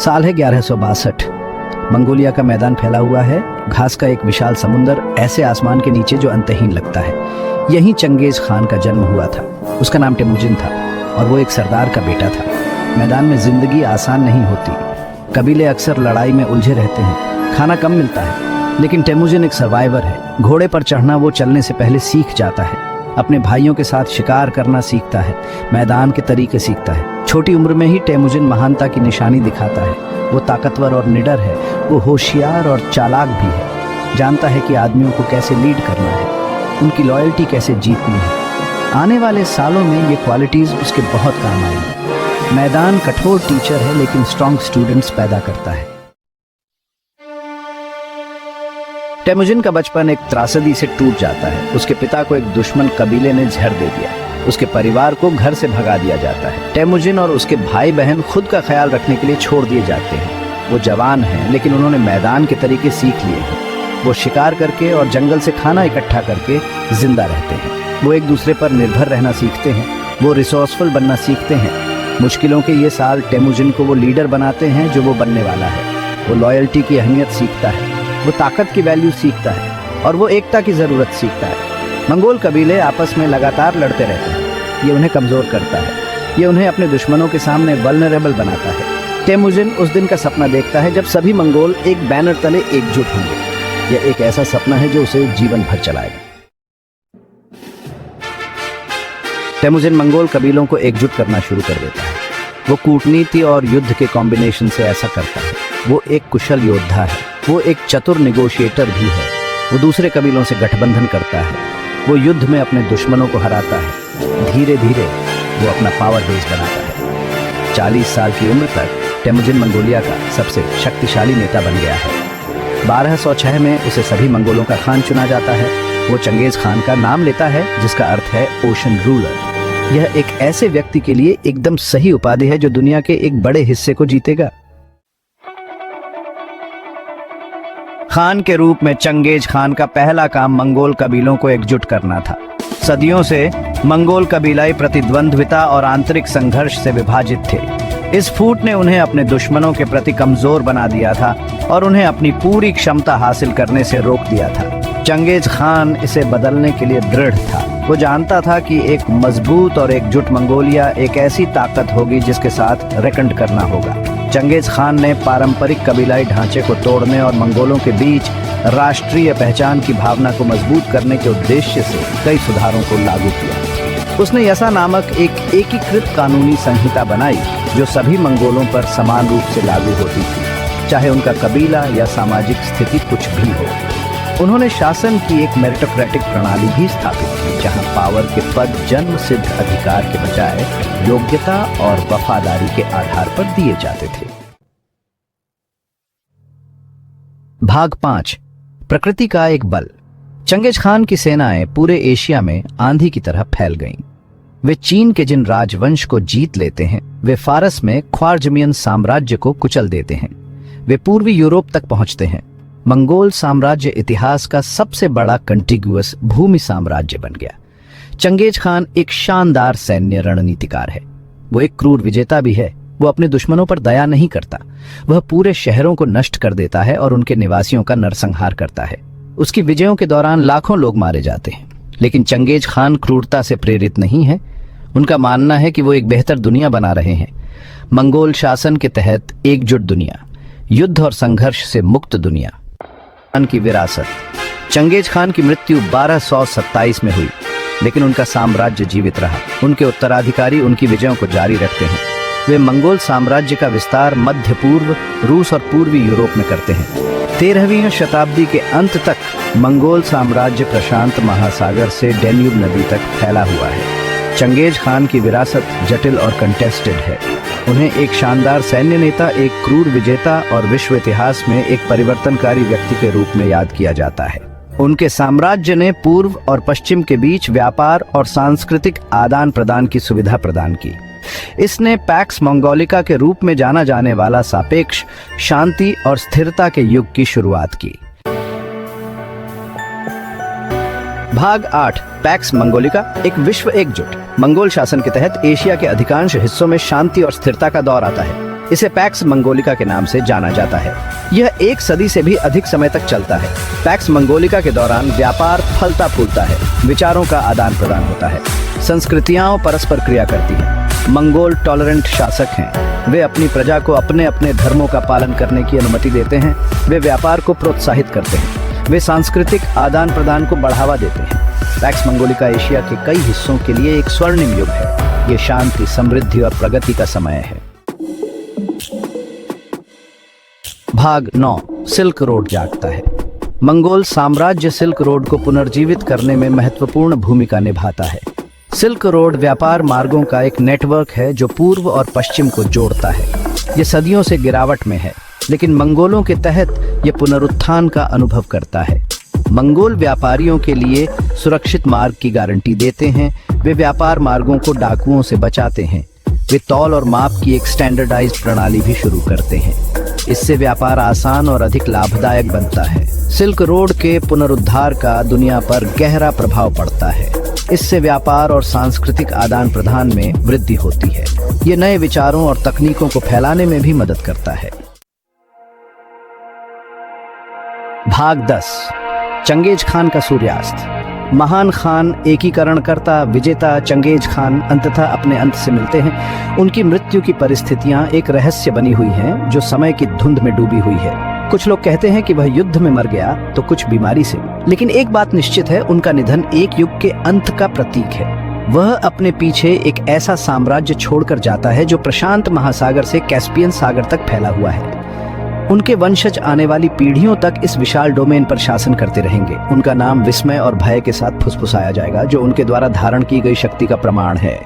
साल है 1162। मंगोलिया का मैदान फैला हुआ है, घास का एक विशाल समुंदर ऐसे आसमान के नीचे जो अंतहीन लगता है। यहीं चंगेज खान का जन्म हुआ था। उसका नाम टेमुजिन था और वो एक सरदार का बेटा था। मैदान में जिंदगी आसान नहीं होती। कबीले अक्सर लड़ाई में उलझे रहते हैं, खाना कम मिलता है, लेकिन टेमुजिन एक सर्वाइवर है। घोड़े पर चढ़ना वो चलने से पहले सीख जाता है। अपने भाइयों के साथ शिकार करना सीखता है, मैदान के तरीके सीखता है। छोटी उम्र में ही टेमुजिन महानता की निशानी दिखाता है। वो ताकतवर और निडर है, वो होशियार और चालाक भी है। जानता है कि आदमियों को कैसे लीड करना है, उनकी लॉयल्टी कैसे जीतनी है। आने वाले सालों में ये क्वालिटीज उसके बहुत काम आएंगी। मैदान कठोर टीचर है, लेकिन स्ट्रॉन्ग स्टूडेंट्स पैदा करता है। टेमुजिन का बचपन एक त्रासदी से टूट जाता है। उसके पिता को एक दुश्मन कबीले ने जहर दे दिया। उसके परिवार को घर से भगा दिया जाता है। टेमुजिन और उसके भाई बहन खुद का ख्याल रखने के लिए छोड़ दिए जाते हैं। वो जवान हैं, लेकिन उन्होंने मैदान के तरीके सीख लिए हैं। वो शिकार करके और जंगल से खाना इकट्ठा करके जिंदा रहते हैं। वो एक दूसरे पर निर्भर रहना सीखते हैं। वो रिसोर्सफुल बनना सीखते हैं। मुश्किलों के ये साल टेमुजिन को वो लीडर बनाते हैं जो वो बनने वाला है। वो लॉयल्टी की अहमियत सीखता है, वो ताकत की वैल्यू सीखता है और वो एकता की ज़रूरत सीखता है। मंगोल कबीले आपस में लगातार लड़ते रहते हैं। ये उन्हें कमज़ोर करता है, ये उन्हें अपने दुश्मनों के सामने वल्नरेबल बनाता है। टेमुजिन उस दिन का सपना देखता है जब सभी मंगोल एक बैनर तले एकजुट होंगे। यह एक ऐसा सपना है जो उसे जीवन भर चलाएगा। टेमुजिन मंगोल कबीलों को एकजुट करना शुरू कर देता है। वो कूटनीति और युद्ध के कॉम्बिनेशन से ऐसा करता है। वो एक कुशल योद्धा है, वो एक चतुर नेगोशिएटर भी है। वो दूसरे कबीलों से गठबंधन करता है। वो युद्ध में अपने दुश्मनों को हराता है। धीरे धीरे वो अपना पावर बेस बनाता है। 40 साल की उम्र तक टेमुजिन मंगोलिया का सबसे शक्तिशाली नेता बन गया है। 1206 में उसे सभी मंगोलों का खान चुना जाता है। वो चंगेज खान का नाम लेता है, जिसका अर्थ है ओशन रूलर। यह एक ऐसे व्यक्ति के लिए एकदम सही उपाधि है जो दुनिया के एक बड़े हिस्से को जीतेगा। खान के रूप में चंगेज खान का पहला काम मंगोल कबीलों को एकजुट करना था। सदियों से मंगोल कबीलाई प्रतिद्वंद्विता और आंतरिक संघर्ष से विभाजित थे। इस फूट ने उन्हें अपने दुश्मनों के प्रति कमजोर बना दिया था और उन्हें अपनी पूरी क्षमता हासिल करने से रोक दिया था। चंगेज खान इसे बदलने के लिए दृढ़ था। वो जानता था कि एक मजबूत और एकजुट मंगोलिया एक ऐसी ताकत होगी जिसके साथ रेकन करना होगा। चंगेज खान ने पारंपरिक कबीलाई ढांचे को तोड़ने और मंगोलों के बीच राष्ट्रीय पहचान की भावना को मजबूत करने के उद्देश्य से कई सुधारों को लागू किया। उसने यसा नामक एक एकीकृत कानूनी संहिता बनाई जो सभी मंगोलों पर समान रूप से लागू होती थी, चाहे उनका कबीला या सामाजिक स्थिति कुछ भी हो। उन्होंने शासन की एक मेरिटोक्रेटिक प्रणाली भी स्थापित की, जहां पावर के पद जन्म सिद्ध अधिकार के बजाय योग्यता और वफादारी के आधार पर दिए जाते थे। भाग 5, प्रकृति का एक बल। चंगेज खान की सेनाएं पूरे एशिया में आंधी की तरह फैल गईं। वे चीन के जिन राजवंश को जीत लेते हैं, वे फारस में ख्वारजमियन साम्राज्य को कुचल देते हैं। वे पूर्वी यूरोप तक पहुंचते हैं। मंगोल साम्राज्य इतिहास का सबसे बड़ा कंटिग्युअस भूमि साम्राज्य बन गया। चंगेज खान एक शानदार सैन्य रणनीतिकार है। वो एक क्रूर विजेता भी है। वो अपने दुश्मनों पर दया नहीं करता। वह पूरे शहरों को नष्ट कर देता है और उनके निवासियों का नरसंहार करता है। उसकी विजयों के दौरान लाखों लोग मारे जाते हैं, लेकिन चंगेज खान क्रूरता से प्रेरित नहीं है। उनका मानना है कि वो एक बेहतर दुनिया बना रहे हैं। मंगोल शासन के तहत एकजुट दुनिया, युद्ध और संघर्ष से मुक्त दुनिया। खान की विरासत। चंगेज खान की मृत्यु 1227 में हुई, लेकिन उनका साम्राज्य जीवित रहा। उनके उत्तराधिकारी उनकी विजयों को जारी रखते हैं। वे मंगोल साम्राज्य का विस्तार मध्य पूर्व, रूस और पूर्वी यूरोप में करते हैं। 13वीं शताब्दी के अंत तक मंगोल साम्राज्य प्रशांत महासागर से डैन्यूब नदी तक फैला हुआ है। चंगेज खान की विरासत जटिल और कंटेस्टेड है। उन्हें एक शानदार सैन्य नेता, एक क्रूर विजेता और विश्व इतिहास में एक परिवर्तनकारी व्यक्ति के रूप में याद किया जाता है। उनके साम्राज्य ने पूर्व और पश्चिम के बीच व्यापार और सांस्कृतिक आदान प्रदान की सुविधा प्रदान की। इसने पैक्स मंगोलिका के रूप में जाना जाने वाला सापेक्ष शांति और स्थिरता के युग की शुरुआत की। भाग 8, पैक्स मंगोलिका, एक विश्व एकजुट। मंगोल शासन के तहत एशिया के अधिकांश हिस्सों में शांति और स्थिरता का दौर आता है। इसे पैक्स मंगोलिका के नाम से जाना जाता है। यह 1 सदी से भी अधिक समय तक चलता है। पैक्स मंगोलिका के दौरान व्यापार फलता फूलता है, विचारों का आदान प्रदान होता है, संस्कृतियां परस्पर क्रिया करती हैं। मंगोल टॉलरेंट शासक हैं। वे अपनी प्रजा को अपने अपने धर्मों का पालन करने की अनुमति देते हैं। वे व्यापार को प्रोत्साहित करते हैं। वे सांस्कृतिक आदान प्रदान को बढ़ावा देते हैं। पैक्स मंगोलिका एशिया के कई हिस्सों के लिए एक स्वर्णिम युग है। ये शांति, समृद्धि और प्रगति का समय है। भाग 9, सिल्क रोड जागता है। मंगोल साम्राज्य सिल्क रोड को पुनर्जीवित करने में महत्वपूर्ण भूमिका निभाता है। सिल्क रोड व्यापार मार्गों का एक नेटवर्क है जो पूर्व और पश्चिम को जोड़ता है। ये सदियों से गिरावट में है, लेकिन मंगोलों के तहत ये पुनरुत्थान का अनुभव करता है। मंगोल व्यापारियों के लिए सुरक्षित मार्ग की गारंटी देते हैं। वे व्यापार मार्गों को डाकुओं से बचाते हैं। वे तौल और माप की एक स्टैंडर्डाइज्ड प्रणाली भी शुरू करते हैं। इससे व्यापार आसान और अधिक लाभदायक बनता है। सिल्क रोड के पुनरुद्धार का दुनिया पर गहरा प्रभाव पड़ता है। इससे व्यापार और सांस्कृतिक आदान प्रदान में वृद्धि होती है। ये नए विचारों और तकनीकों को फैलाने में भी मदद करता है। भाग 10, चंगेज खान का सूर्यास्त। महान खान, एकीकरणकर्ता, विजेता चंगेज खान अंततः अपने अंत से मिलते हैं। उनकी मृत्यु की परिस्थितियां एक रहस्य बनी हुई हैं जो समय की धुंध में डूबी हुई है। कुछ लोग कहते हैं कि वह युद्ध में मर गया तो कुछ बीमारी से, लेकिन एक बात निश्चित है, उनका निधन एक युग के अंत का प्रतीक है। वह अपने पीछे एक ऐसा साम्राज्य छोड़कर जाता है जो प्रशांत महासागर से कैस्पियन सागर तक फैला हुआ है। उनके वंशज आने वाली पीढ़ियों तक इस विशाल डोमेन पर शासन करते रहेंगे। उनका नाम विस्मय और भय के साथ फुसफुसाया जाएगा, जो उनके द्वारा धारण की गई शक्ति का प्रमाण है।